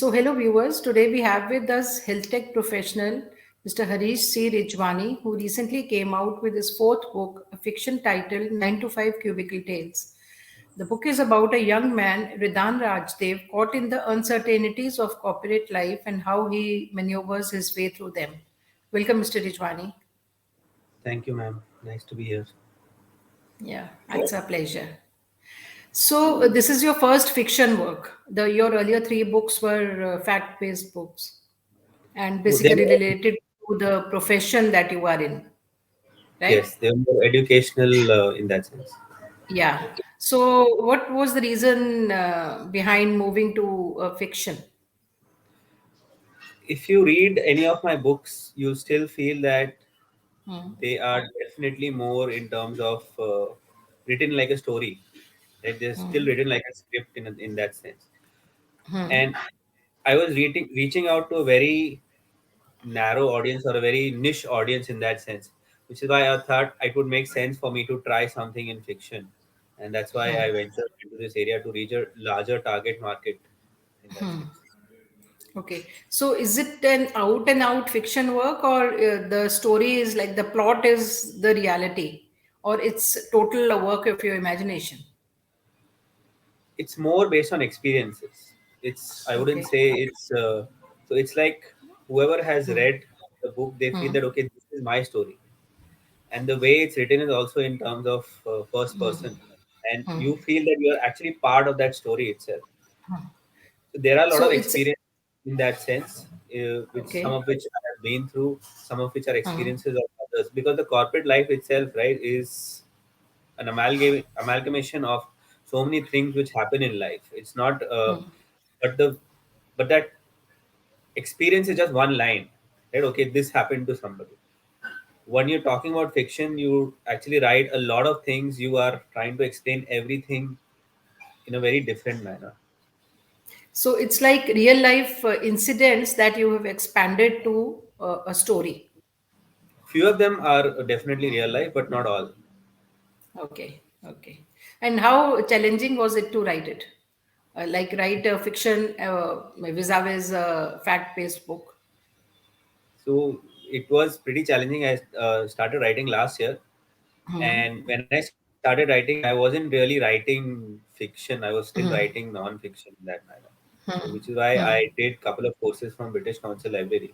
Hello viewers. Today we have with us health tech professional Mr. Harish Rijhwani, who recently came out with his fourth book, a fiction titled 9 to 5 Cubicle Tales. The book is about a young man, Ridan Rajdev, caught in the uncertainties of corporate life and how he maneuvers his way through them. Welcome, Mr. Rijhwani. Thank you, ma'am. Nice to be here. Yeah, it's a pleasure. This is your first fiction work. Your earlier three books were fact-based books, and Oh, they basically were, related to the profession that you are in, right? yes, they were more educational in that sense. Yeah. So, what was the reason behind moving to fiction? If you read any of my books, you still feel that Hmm. they are definitely more in terms of written like a story. Right? They're still written like a script in that sense. And I was reaching out to a very narrow audience or a very niche audience in that sense, which is why I thought it would make sense for me to try something in fiction. And that's why I ventured into this area to reach a larger target market in that sense. Okay. So, is it an out and out fiction work, or the story is like the plot is the reality, or it's total a work of your imagination? It's more based on experiences. It's I wouldn't Okay. say it's like whoever has read the book, they feel that okay, this is my story, and the way it's written is also in terms of first person, and you feel that you are actually part of that story itself. So there are a lot So, of it's experience in that sense, which some okay. of which I have been through, some of which are experiences of others. Because the corporate life itself, right, is an amalgamation of so many things which happen in life. It's not, but the but that experience is just one line, right? Okay, this happened to somebody. When you're talking about fiction, you actually write a lot of things. You are trying to explain everything in a very different manner. So it's like real life incidents that you have expanded to a story. Few of them are definitely real life, but not all. Okay, okay. And how challenging was it to write it? Like write a fiction vis-a-vis a fact-based book. So it was pretty challenging. I started writing last year, and when I started writing, I wasn't really writing fiction. I was still writing non-fiction in that manner. So which is why I did couple of courses from British Council Library,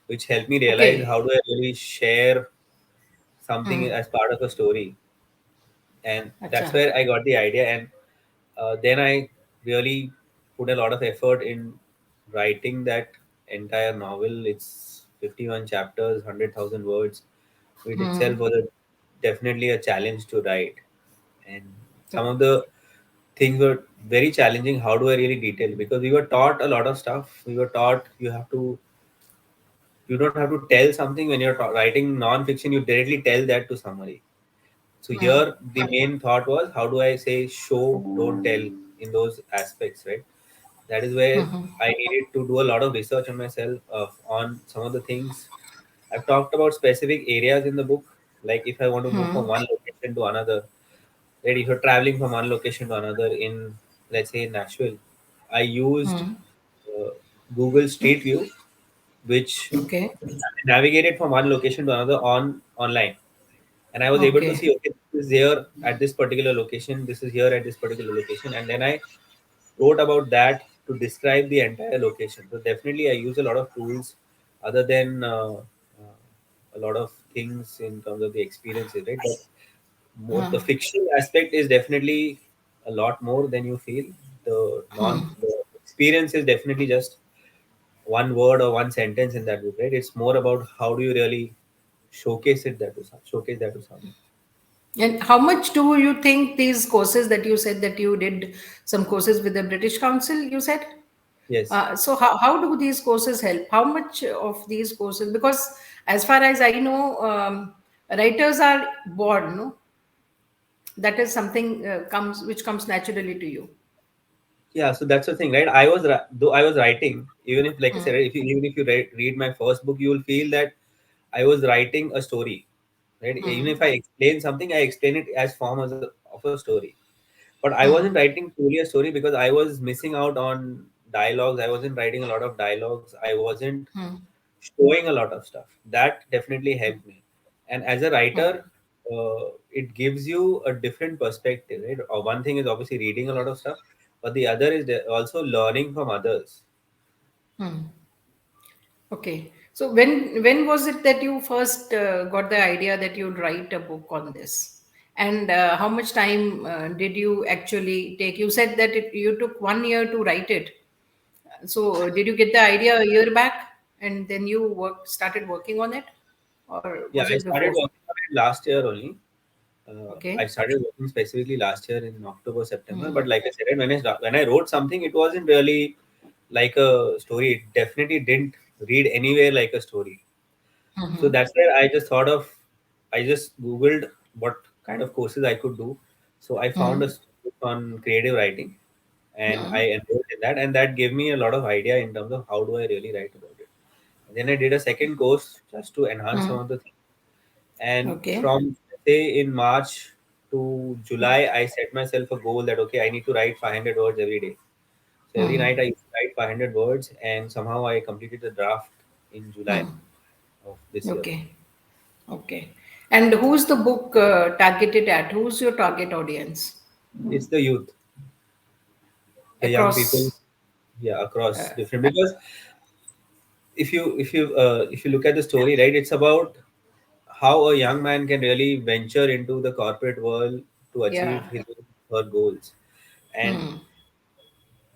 which helped me realize Okay. how do I really share something as part of a story, and that's Acha. where I got the idea. And then I really put a lot of effort in writing that entire novel. It's 51 chapters, 100,000 words, which itself was definitely a challenge to write. And some of the things were very challenging. How do I really detail? Because we were taught a lot of stuff. We were taught you don't have to tell something when you're writing non-fiction. You directly tell that to somebody. So here the main thought was how do I say show, don't tell in those aspects, right? That is where I needed to do a lot of research on myself on some of the things. I've talked about specific areas in the book, like if I want to move from one location to another, right? If you're traveling from one location to another in, let's say, Nashville, I used uh, Google Street View, which Okay. navigated from one location to another online, and I was able to Okay. see okay, this is here at this particular location, this is here at this particular location, and then I wrote about that to describe the entire location. So definitely, I use a lot of tools other than a lot of things in terms of the experiences, right? But more the fiction aspect is definitely a lot more than you feel. The experience is definitely just one word or one sentence in that book, right? It's more about how do you really showcase that to someone. And how much do you think these courses that you said that you did some courses with the British Council, you said? Yes. So how do these courses help? How much of these courses? Because as far as I know, writers are born, no? That is something comes which comes naturally to you. Yeah, so that's the thing, right? Though I was writing, even if, like I said, even if you read my first book, you will feel that I was writing a story, right? Even if I explain something, I explain it as form of a story. But I wasn't writing truly a story because I was missing out on dialogues. I wasn't writing a lot of dialogues. I wasn't Hmm. showing a lot of stuff. That definitely helped me. And as a Hmm. writer, it gives you a different perspective, right? One thing is obviously reading a lot of stuff, but the other is also learning from others. Hmm. Okay. So when was it that you first got the idea that you'd write a book on this? And how much time did you actually take? You said that you took 1 year to write it. So did you get the idea a year back and then you started working on it, or Yeah, was I it started before? working on it last year only. I Okay. started working specifically last year in October, September. Hmm. But like I said, when I wrote something, it wasn't really like a story. It definitely didn't read anywhere like a story. So Hmm. that's where I just thought of. I just googled what kind of courses I could do. So I found a Hmm. book on creative writing, and Hmm. I enrolled in that, and that gave me a lot of idea in terms of how do I really write about it. And then I did a second course just to enhance some Hmm. of the things. And Okay. from say in March to July, I set myself a goal that okay, I need to write 500 words every day. So every Hmm. night I used to write 500 words, and somehow I completed the draft in July Hmm. of this year. Okay. Okay. And who's the book targeted at? Who's your target audience It's the youth, the young people, across? yeah, across different. Because if you look at the story, right, it's about how a young man can really venture into the corporate world to achieve Yeah. his or her goals. And Hmm.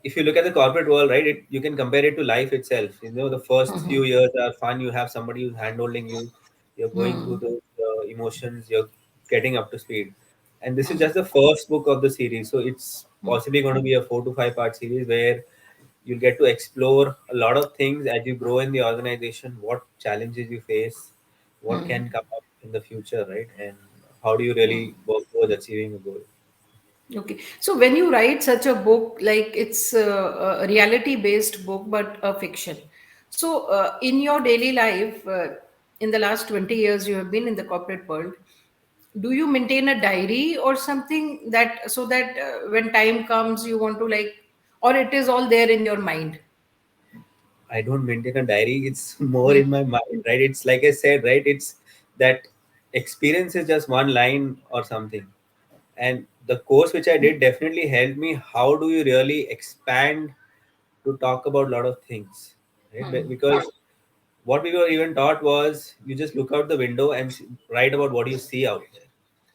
if you look at the corporate world, right, you can compare it to life itself. The first Hmm. few years are fun. You have somebody who's handholding you. You're going through Hmm. those emotions. You're getting up to speed. And this is just the first book of the series. So it's possibly going to be a 4 to 5 part series where you'll get to explore a lot of things as you grow in the organization, what challenges you face, what can come up in the future, right? And how do you really work towards achieving a goal? Okay. So when you write such a book, like it's a reality-based book, but a fiction. So in your daily life, in the last 20 years, you have been in the corporate world. Do you maintain a diary or something that so that when time comes, you want to like, or it is all there in your mind? I don't maintain a diary. It's more Hmm. in my mind, right? It's like I said, right? It's that experience is just one line or something. And the course which I did definitely helped me. How do you really expand to talk about a lot of things, right? Because what we were even taught was you just look out the window and write about what you see out there.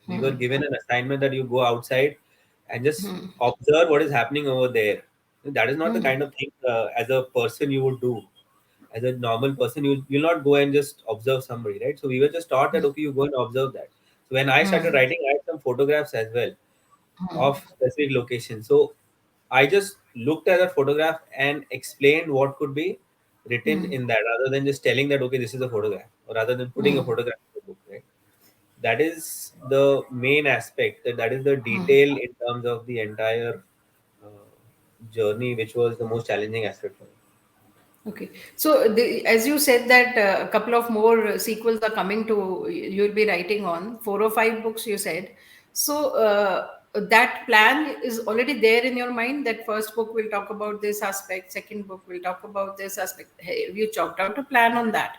We were given an assignment that you go outside and just observe what is happening over there. That is not the kind of thing as a person you would do. As a normal person, you'll not go and just observe somebody, right? So we were just taught that okay, you go and observe that. So when I started writing, I had some photographs as well of specific locations. So I just looked at that photograph and explained what could be written in that, rather than just telling that okay, this is a photograph, or rather than putting a photograph in the book, right? That is the main aspect. That is the detail in terms of the entire journey, which was the most challenging aspect for me. Okay. So, as you said that a couple of more sequels are coming to, you'll be writing on 4 or 5 books, you said. So, that plan is already there in your mind. That first book will talk about this aspect, second book will talk about this aspect. Hey, have you chalked out a plan on that?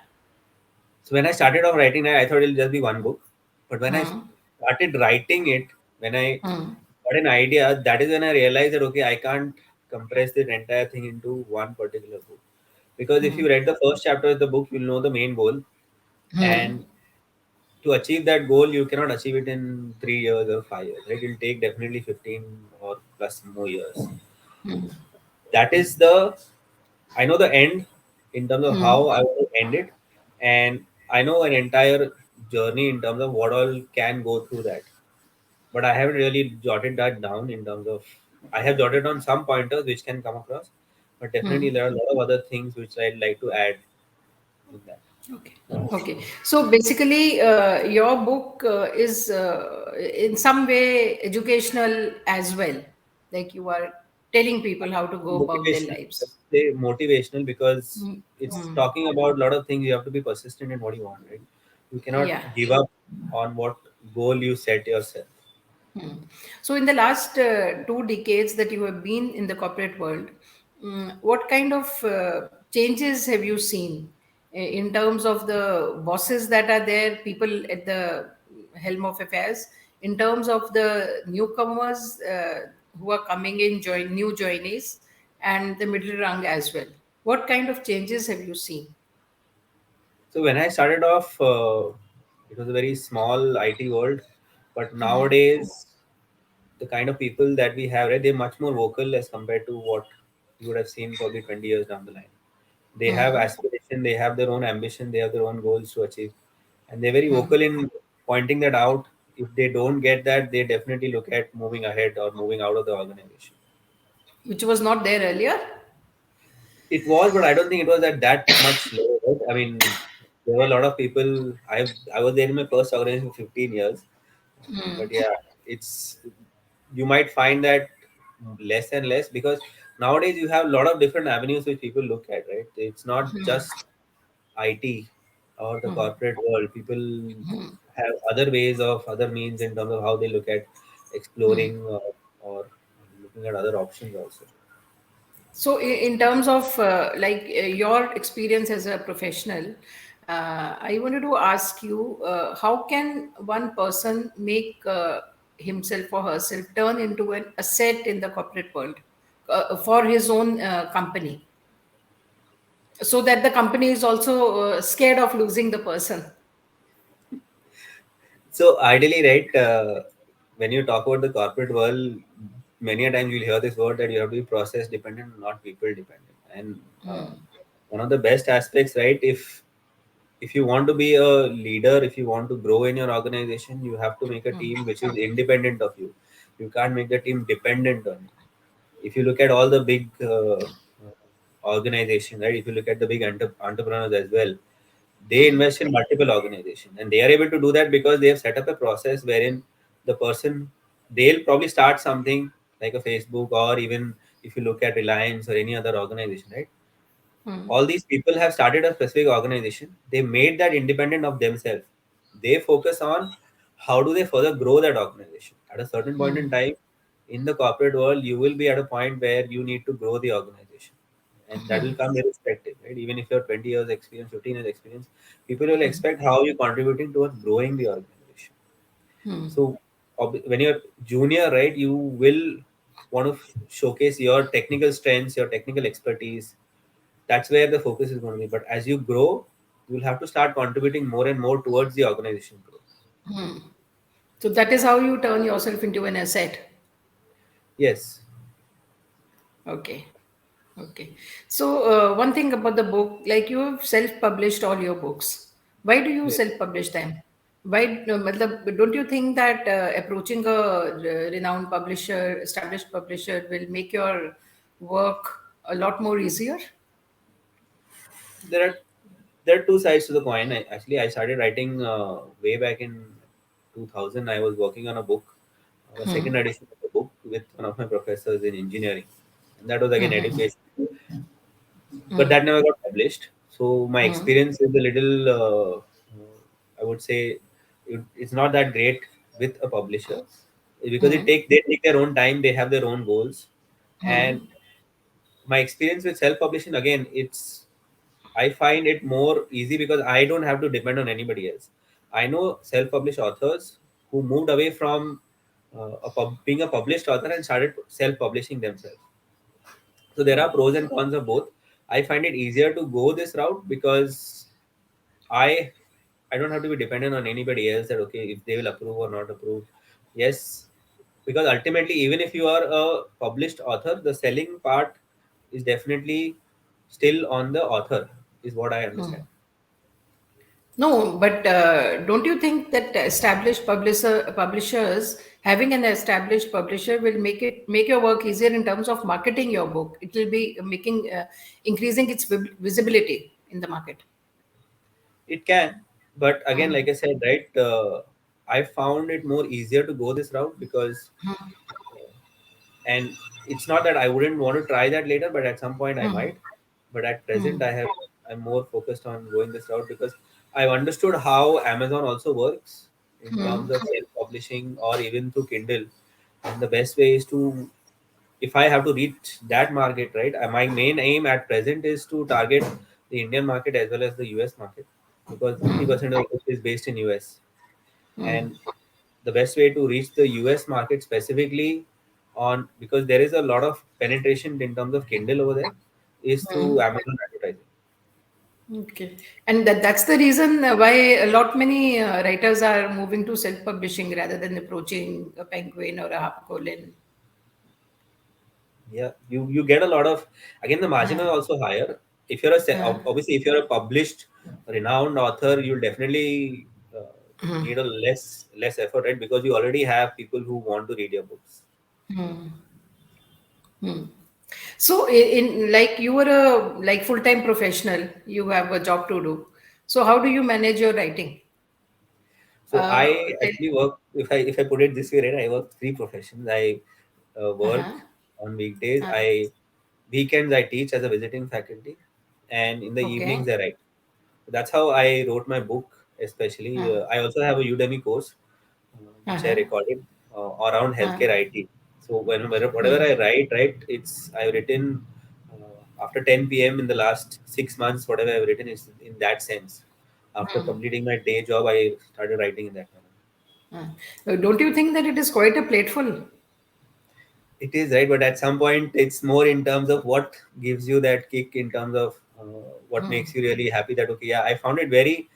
So when I started off writing that, I thought it'll just be one book. But when I Hmm. started writing it, when I Hmm. got an idea, that is when I realized that okay, I can't compress this entire thing into one particular book. Because if you read the first chapter of the book, you'll know the main goal. Hmm. And to achieve that goal, you cannot achieve it in 3 years or 5 years. Right? It'll take definitely 15 or plus more years. That is the I know the end in terms of how I want to end it, and I know an entire journey in terms of what all can go through that. But I haven't really jotted that down in terms of I have jotted on some pointers which can come across, but definitely there are a lot of other things which I'd like to add in that. Okay. Okay. So basically, your book is in some way educational as well. Like you are telling people how to go about their Motivational, I lives. would say motivational because Mm. it's Mm. talking about a lot of things. You have to be persistent in what you want, right? You cannot Yeah. give up on what goal you set yourself. Mm. So in the last 2 decades that you have been in the corporate world, what kind of changes have you seen in terms of the bosses that are there, people at the helm of affairs, in terms of the newcomers who are coming in, new joinees, and the middle rung as well? What kind of changes have you seen? So when I started off, it was a very small IT world, but nowadays the kind of people that we have, right, they're much more vocal as compared to what you would have seen probably 20 years down the line. They have aspiration, they have their own ambition, they have their own goals to achieve, and they're very vocal in pointing that out. If they don't get that, they definitely look at moving ahead or moving out of the organization. Which was not there earlier? It was, but I don't think it was at that much low. Right? I mean, there were a lot of people. I was there in my first organization for 15 years, but yeah, it's you might find that less and less because nowadays you have a lot of different avenues which people look at. Right? It's not just IT or the corporate world. People have other ways of other means in terms of how they look at exploring or looking at other options also. So, in terms of your experience as a professional, I wanted to ask you, how can one person make himself or herself turn into an asset in the corporate world for his own company, so that the company is also scared of losing the person? So ideally, right, when you talk about the corporate world, many a times you'll hear this word that you have to be process dependent, not people dependent. And one of the best aspects, right, if you want to be a leader, if you want to grow in your organization, you have to make a team which is independent of you. You can't make the team dependent on you. If you look at all the big organizations, right, if you look at the big entrepreneurs as well, they invest in multiple organizations and they are able to do that because they have set up a process wherein the person they'll probably start something like a Facebook, or even if you look at Reliance or any other organization, right, all these people have started a specific organization. They made that independent of themselves. They focus on how do they further grow that organization. At a certain point in time in the corporate world, you will be at a point where you need to grow the organization, and that will come irrespective, right? Even if you have 20 years experience, 15 years experience, people will expect how you're contributing towards growing the organization. So when you're junior, right, you will want to showcase your technical strengths, your technical expertise. That's where the focus is going to be. But as you grow, you will have to start contributing more and more towards the organization growth. So that is how you turn yourself into an asset. Yes. Okay. Okay. So, one thing about the book, like you have self-published all your books. Why do you Yes. self-publish them? Why, don't you think that approaching a renowned publisher, established publisher, will make your work a lot more easier? There are there are two sides to the coin. I started writing way back in 2000. I was working on a book, a second edition of the book with one of my professors in engineering, and that was again education. But that never got published. So my experience is a little, I would say, it's not that great with a publisher because they take their own time, they have their own goals, and my experience with self-publishing again, I find it more easy because I don't have to depend on anybody else. I know self-published authors who moved away from being a published author and started self-publishing themselves. So there are pros and cons of both. I find it easier to go this route because I I don't have to be dependent on anybody else that okay if they will approve or not approve. Yes, because ultimately even if you are a published author, the selling part is definitely still on the author, is what I understand. No, but don't you think that publishers having an established publisher will make your work easier in terms of marketing your book? It will be making increasing its visibility in the market. It can, but again, like I said, right, I found it more easier to go this route because, and it's not that I wouldn't want to try that later, but at some point I might. But at present, I'm more focused on going this route because I've understood how Amazon also works in terms of self-publishing or even through Kindle, and the best way is to if I have to reach that market, right, my main aim at present is to target the Indian market as well as the US market, because 50% of the book is based in US. And the best way to reach the US market specifically, on because there is a lot of penetration in terms of Kindle over there, is through Amazon advertising. Okay. And that's the reason why a lot many writers are moving to self-publishing rather than approaching a Penguin or a HarperCollins. Yeah, you get a lot of, again, the margin Uh, are also higher. If you're uh, obviously if you're a published renowned author, you'll definitely need a less effort, right? Because you already have people who want to read your books. so in like you were a like full-time professional, you have a job to do. So how do you manage your writing? So I Tell, actually work, if I put it this way, right? I work three professions. I work uh-huh, on weekdays. uh, I weekends I teach as a visiting faculty, and in the okay. evenings I write. That's how I wrote my book. Especially, Uh, I also have a Udemy course which I uh-huh, recorded around uh, healthcare IT. So whatever I write, right, it's I've written after 10 p.m. in the last 6 months. Whatever I've written is in that sense. After completing my day job, I started writing in that manner. don't you think that it is quite a plateful? It is right, but at some point, it's more in terms of what gives you that kick, in terms of what makes you really happy. That okay, yeah, I found it very,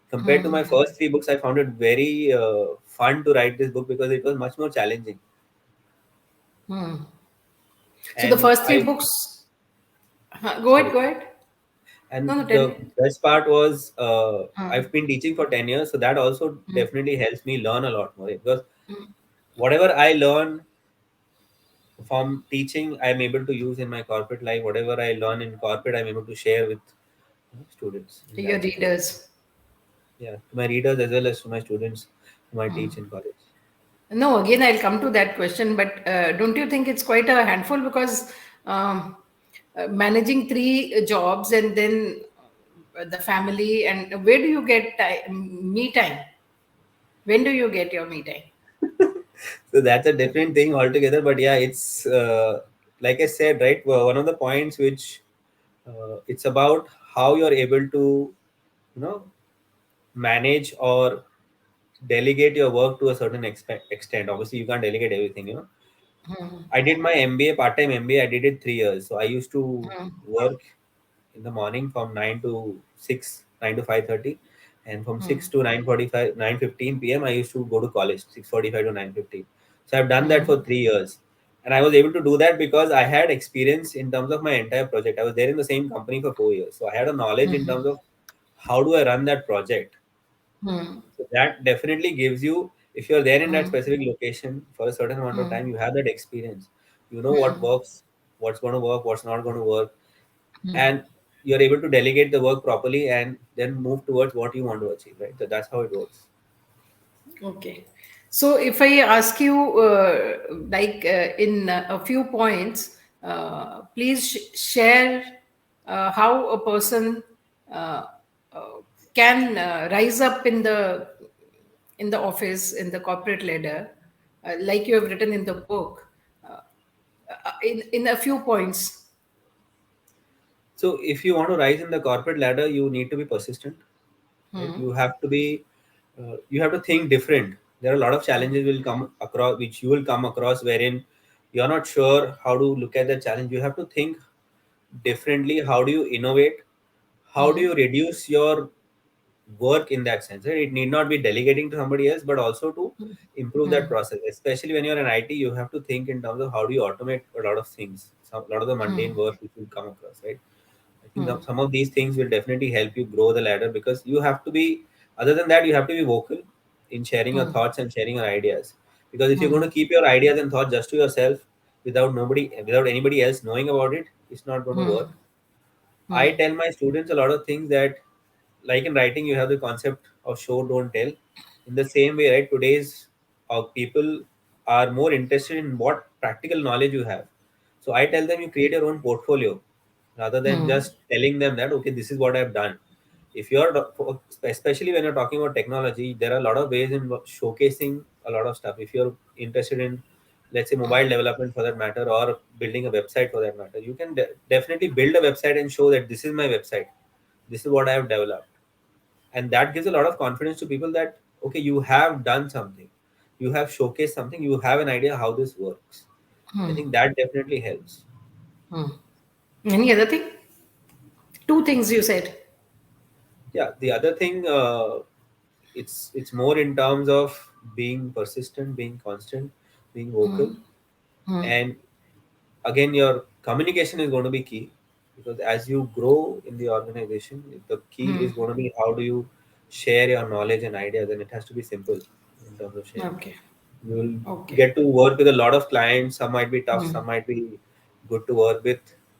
compared to my first three books, I found it very fun to write this book because it was much more challenging. So the And first three I books, go ahead, sorry, go ahead. No, and no, tell the me. best part was Uh, I've been teaching for 10 years, so that also definitely helps me learn a lot more, because whatever I learn from teaching, I'm able to use in my corporate life. Whatever I learn in corporate, I'm able to share with students in your that sense. readers. Yeah, to my readers as well as to my students whom I teach in college. No, again, I'll come to that question, but don't you think it's quite a handful because managing three jobs and then the family, and where do you get time, me time? When do you get your me time? So that's a different thing altogether. But yeah, it's like I said, right? One of the points which it's about how you're able to, you know, manage or delegate your work to a certain extent. Obviously, you can't delegate everything. I did my MBA, part-time MBA. I did it 3 years. So I used to work in the morning from 9 to 6, 9 to 5:30, and from 6 to 9:45, 9:15 p.m. I used to go to college, 6:45 to 9:15. So I've done that for 3 years, and I was able to do that because I had experience in terms of my entire project. I was there in the same company for 4 years, so I had a knowledge in terms of how do I run that project. So that definitely gives you, if you're there in that specific location for a certain amount of time, you have that experience. You know what works, what's going to work, what's not going to work, and you're able to delegate the work properly and then move towards what you want to achieve, right? So that's how it works. Okay. So if I ask you, in a few points, please share how a person uh, uh, can rise up in the office, in the corporate ladder, like you have written in the book, in a few points. So if you want to rise in the corporate ladder, you need to be persistent, right? You have to be, you have to think different. There are a lot of challenges will come across, which you will come across, wherein you're not sure how to look at the challenge. You have to think differently. How do you innovate? How do you reduce your work in that sense, right? It need not be delegating to somebody else, but also to improve that process. Especially when you're in IT, you have to think in terms of how do you automate a lot of things, a lot of the mundane work which will come across, right? I think that some of these things will definitely help you grow the ladder, because you have to be, other than that, you have to be vocal in sharing your thoughts and sharing your ideas. Because if you're going to keep your ideas and thoughts just to yourself without anybody else knowing about it, it's not going to work. I tell my students a lot of things that, like in writing, you have the concept of show, don't tell. In the same way, right, today's people are more interested in what practical knowledge you have. So I tell them you create your own portfolio rather than just telling them that, okay, this is what I've done. If you're, especially when you're talking about technology, there are a lot of ways in showcasing a lot of stuff. If you're interested in let's say mobile development for that matter, or building a website for that matter, you can definitely build a website and show that this is my website, this is what I have developed, and that gives a lot of confidence to people that okay, you have done something, you have showcased something, you have an idea how this works. I think that definitely helps. Any other thing? Two things you said. Yeah, the other thing, it's more in terms of being persistent, being constant, being vocal, and again your communication is going to be key, because as you grow in the organization, the key is going to be how do you share your knowledge and ideas, and it has to be simple in terms of sharing. Okay. You will Okay. get to work with a lot of clients, some might be tough, some might be good to work with,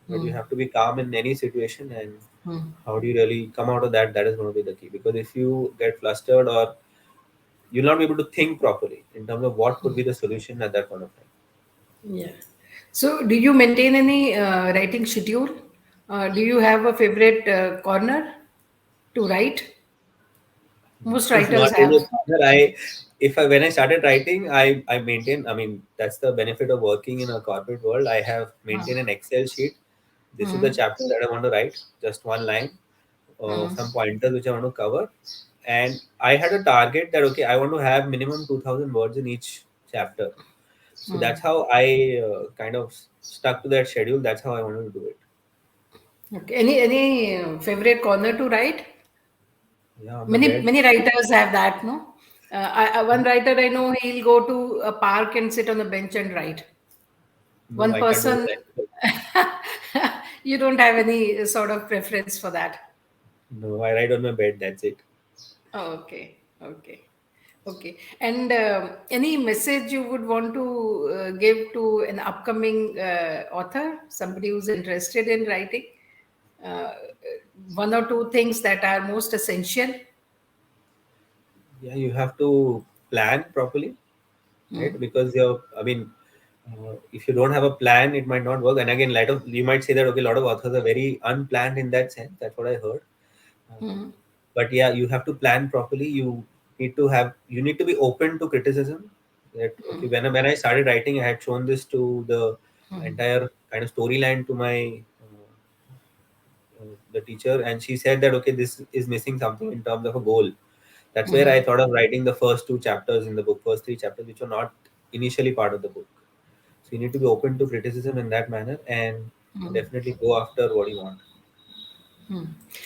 but you have to be calm in any situation, and how do you really come out of that, that is going to be the key, because if you get flustered, or you'll not be able to think properly in terms of what could be the solution at that point of time. Yeah. So, do you maintain any writing schedule? Do you have a favorite corner to write? Most Not writers in have. a corner. I if I when I started writing, I maintain. I mean, that's the benefit of working in a corporate world. I have maintained an Excel sheet. This is the chapter that I want to write. Just one line, some pointers which I want to cover, and I had a target that okay, I want to have minimum 2,000 words in each chapter. So that's how I kind of stuck to that schedule. That's how I wanted to do it. Okay. Any favorite corner to write? Yeah, on my Many bed. many writers have that, no? One writer I know, he'll go to a park and sit on a bench and write. No, One I can't do person, that. you don't have any sort of preference for that. No, I write on my bed. That's it. Oh, okay, okay, okay. And any message you would want to give to an upcoming author, somebody who's interested in writing? Uh, One or two things that are most essential. Yeah, you have to plan properly, right? Because I mean, if you don't have a plan, it might not work. And again, lot of you might say that okay, a lot of authors are very unplanned in that sense. That's what I heard. But yeah, you have to plan properly. You need to be open to criticism. That okay, when I started writing, I had shown this to the entire kind of storyline to my the teacher, and she said that okay, this is missing something in terms of a goal. That's where I thought of writing the first two chapters in the book, first three chapters, which were not initially part of the book. So you need to be open to criticism in that manner, and definitely go after what you want.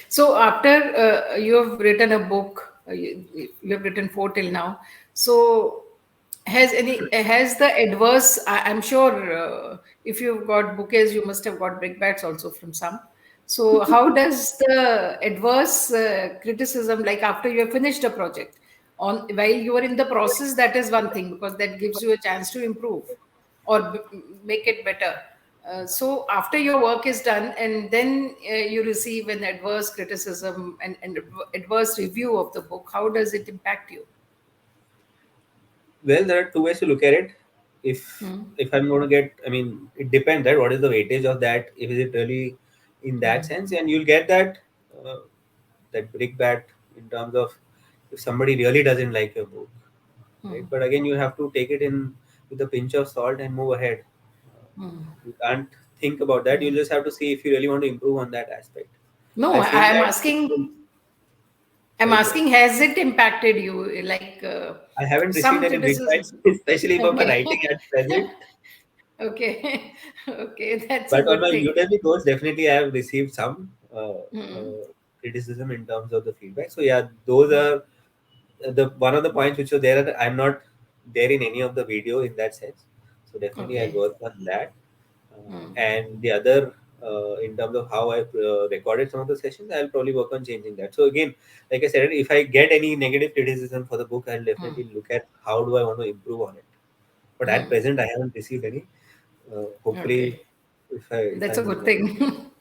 So after you have written a book, you have written four till now. So has the adverse? I'm sure if you've got bouquets, you must have got brickbats also from some. So how does the adverse criticism, like after you have finished a project, on while you are in the process, that is one thing because that gives you a chance to improve or make it better. So after your work is done and then you receive an adverse criticism and adverse review of the book, how does it impact you? Well, there are two ways to look at it. If I'm going to get, I mean, it depends, right? What is the weightage of that? If is it really in that sense, and you'll get uh, that brickbat in terms of if somebody really doesn't like your book, right? But again, you have to take it in with a pinch of salt and move ahead. You can't think about that. You just have to see if you really want to improve on that aspect. No, I feel I'm that asking. I'm sorry, go ahead. asking, has it impacted you? Like I haven't received some any brickbats, criticism. especially for my Okay. writing at present. Okay. Okay. That's a But on good my thing. Udemy course, definitely I have received some criticism in terms of the feedback. So yeah, those are the one of the points which are there. That I'm not there in any of the video in that sense. So definitely I'll Okay. work on that. And the other, in terms of how I recorded some of the sessions, I'll probably work on changing that. So again, like I said, if I get any negative criticism for the book, I'll definitely look at how do I want to improve on it. But at present, I haven't received any. Hopefully, Okay. if That's a I'm good thing.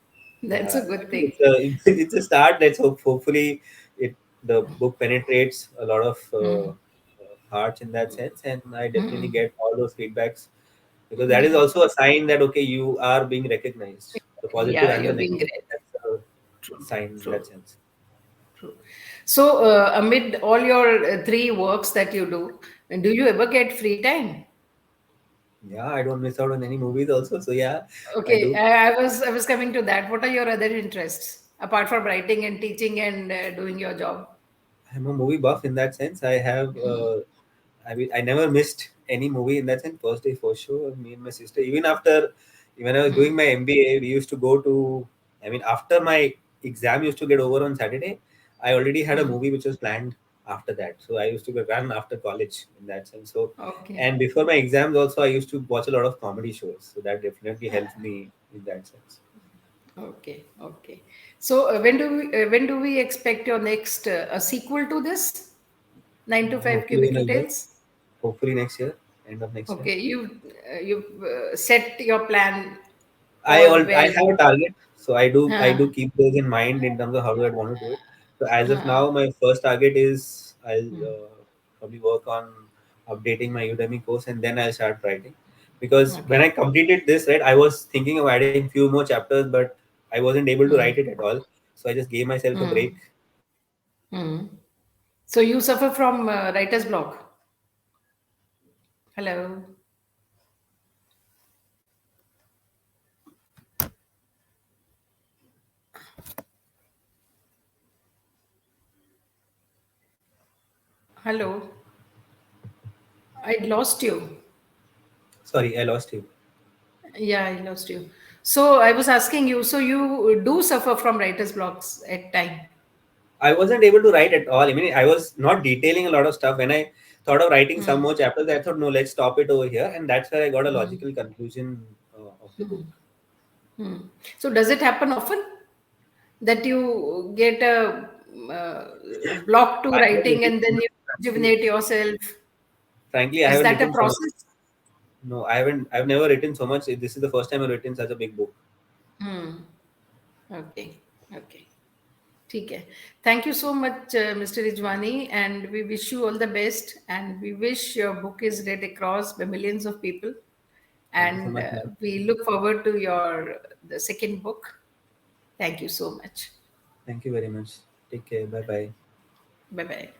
That's a yeah, I good think thing. it's a start. Let's hope. Hopefully, it the book penetrates a lot of hearts in that sense, and I definitely get all those feedbacks, because that is Yeah. also a sign that okay, you are being recognized, the positive Yeah, and the you're being negative. great. That's a True. sign in that True. sense. True. So, amid all your three works that you do you ever get free time? Yeah, I don't miss out on any movies also. So yeah, I Okay, do. I was coming to that. What are your other interests apart from writing and teaching and doing your job? I'm a movie buff in that sense. I have, I mean, I never missed any movie in that sense. First day for sure. Me and my sister, even after, when I was doing my MBA, we used to go to. I mean, after my exam used to get over on Saturday, I already had a movie which was planned after that. So I used to go run after college in that sense. So, Okay. and before my exams also, I used to watch a lot of comedy shows. So that definitely helped me in that sense. Okay, okay. So when do we expect your next a sequel to this 9 to 5 Hopefully in a cubicle year. tales? Hopefully next year, end of next year. Okay, you've set your plan all I well. have a target, so I do Uh, keep those in mind in terms of how do I want to do it. So as of uh, now, my first target is I'll probably work on updating my Udemy course and then I'll start writing. Because when I okay. completed this, right, I was thinking of adding few more chapters, but I wasn't able to write Hmm. it at all. So I just gave myself a break. Hmm. Hmm. So you suffer from writer's block. Hello. Hello. I lost you. Sorry, I lost you. Yeah, I lost you. So I was asking you, so you do suffer from writer's blocks at time? I wasn't able to write at all. I mean, I was not detailing a lot of stuff. When I thought of writing some more chapters, I thought, no, let's stop it over here. And that's where I got a logical conclusion of the book. Hmm. So does it happen often that you get a uh, block to I have writing written and so then much. you rejuvenate yourself? Frankly, I Is haven't that a written so much. process? No, I haven't. I've never written so much. This is the first time I've written such a big book. Hmm. Okay. Okay. ठीक है. Thank you so much, Mr. Rijwani, and we wish you all the best. And we wish your book is read across by millions of people. Thank you so And much, ma'am. we look forward to your the second book. Thank you so much. Thank you very much. Take care. Bye bye. Bye bye.